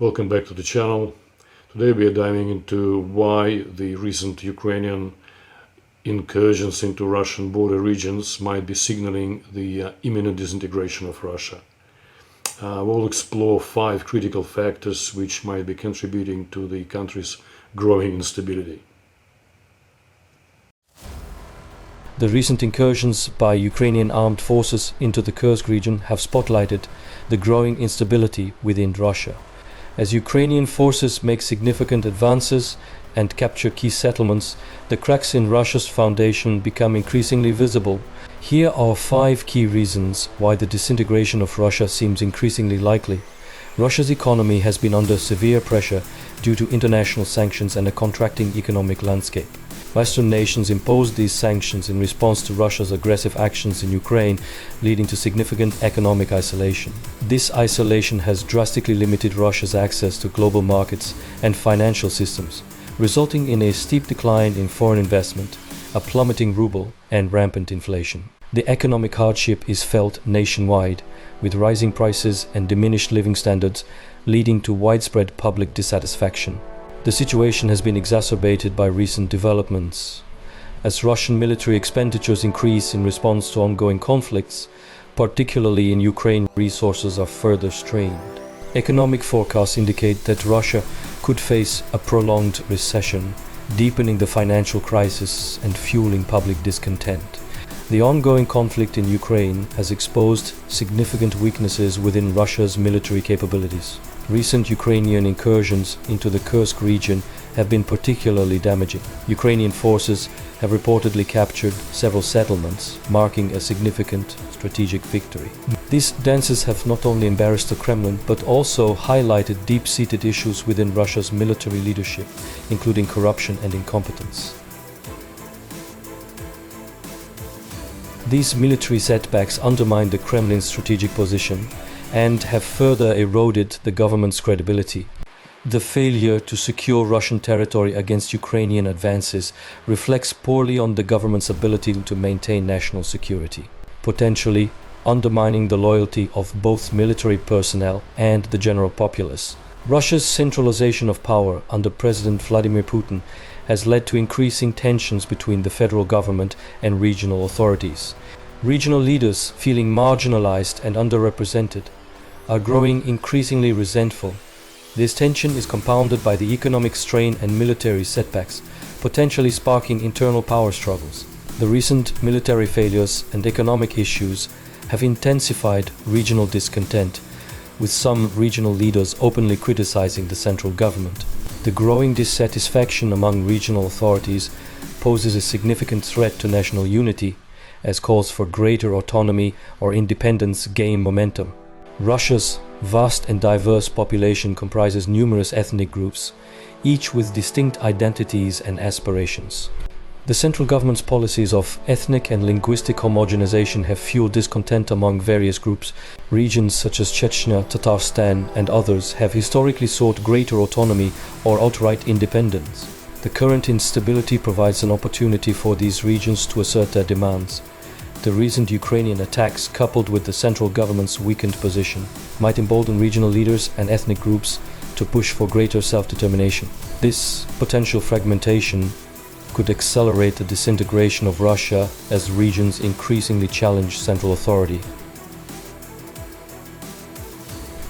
Welcome back to the channel. Today we are diving into why the recent Ukrainian incursions into Russian border regions might be signaling the imminent disintegration of Russia. We'll explore 5 critical factors which might be contributing to the country's growing instability. The recent incursions by Ukrainian Armed Forces into the Kursk region have spotlighted the growing instability within Russia. As Ukrainian forces make significant advances and capture key settlements, the cracks in Russia's foundation become increasingly visible. Here are 5 key reasons why the disintegration of Russia seems increasingly likely. Russia's economy has been under severe pressure due to international sanctions and a contracting economic landscape. Western nations imposed these sanctions in response to Russia's aggressive actions in Ukraine, leading to significant economic isolation. This isolation has drastically limited Russia's access to global markets and financial systems, resulting in a steep decline in foreign investment, a plummeting ruble, and rampant inflation. The economic hardship is felt nationwide, with rising prices and diminished living standards leading to widespread public dissatisfaction. The situation has been exacerbated by recent developments. As Russian military expenditures increase in response to ongoing conflicts, particularly in Ukraine, resources are further strained. Economic forecasts indicate that Russia could face a prolonged recession, deepening the financial crisis and fueling public discontent. The ongoing conflict in Ukraine has exposed significant weaknesses within Russia's military capabilities. Recent Ukrainian incursions into the Kursk region have been particularly damaging. Ukrainian forces have reportedly captured several settlements, marking a significant strategic victory. These dances have not only embarrassed the Kremlin, but also highlighted deep-seated issues within Russia's military leadership, including corruption and incompetence. These military setbacks undermine the Kremlin's strategic position and have further eroded the government's credibility. The failure to secure Russian territory against Ukrainian advances reflects poorly on the government's ability to maintain national security, potentially undermining the loyalty of both military personnel and the general populace. Russia's centralization of power under President Vladimir Putin has led to increasing tensions between the federal government and regional authorities. Regional leaders, feeling marginalized and underrepresented, are growing increasingly resentful. This tension is compounded by the economic strain and military setbacks, potentially sparking internal power struggles. The recent military failures and economic issues have intensified regional discontent, with some regional leaders openly criticizing the central government. The growing dissatisfaction among regional authorities poses a significant threat to national unity, as calls for greater autonomy or independence gain momentum. Russia's vast and diverse population comprises numerous ethnic groups, each with distinct identities and aspirations. The central government's policies of ethnic and linguistic homogenization have fueled discontent among various groups. Regions such as Chechnya, Tatarstan, and others have historically sought greater autonomy or outright independence. The current instability provides an opportunity for these regions to assert their demands. The recent Ukrainian attacks, coupled with the central government's weakened position, might embolden regional leaders and ethnic groups to push for greater self-determination. This potential fragmentation could accelerate the disintegration of Russia as regions increasingly challenge central authority.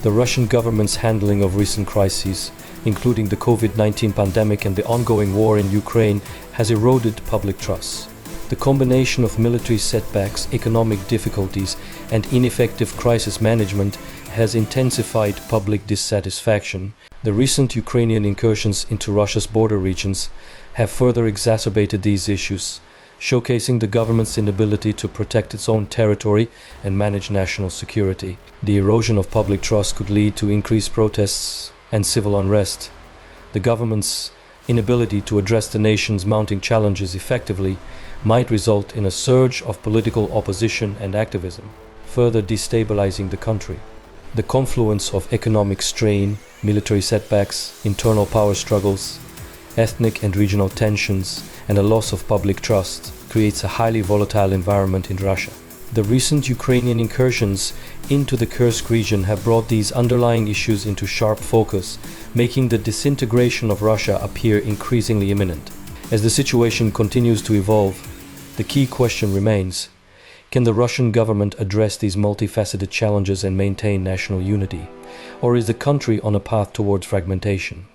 The Russian government's handling of recent crises, including the COVID-19 pandemic and the ongoing war in Ukraine, has eroded public trust. The combination of military setbacks, economic difficulties, and ineffective crisis management has intensified public dissatisfaction. The recent Ukrainian incursions into Russia's border regions have further exacerbated these issues, showcasing the government's inability to protect its own territory and manage national security. The erosion of public trust could lead to increased protests and civil unrest. The government's inability to address the nation's mounting challenges effectively might result in a surge of political opposition and activism, further destabilizing the country. The confluence of economic strain, military setbacks, internal power struggles, ethnic and regional tensions, and a loss of public trust creates a highly volatile environment in Russia. The recent Ukrainian incursions into the Kursk region have brought these underlying issues into sharp focus, making the disintegration of Russia appear increasingly imminent. As the situation continues to evolve, the key question remains: can the Russian government address these multifaceted challenges and maintain national unity? Or is the country on a path towards fragmentation?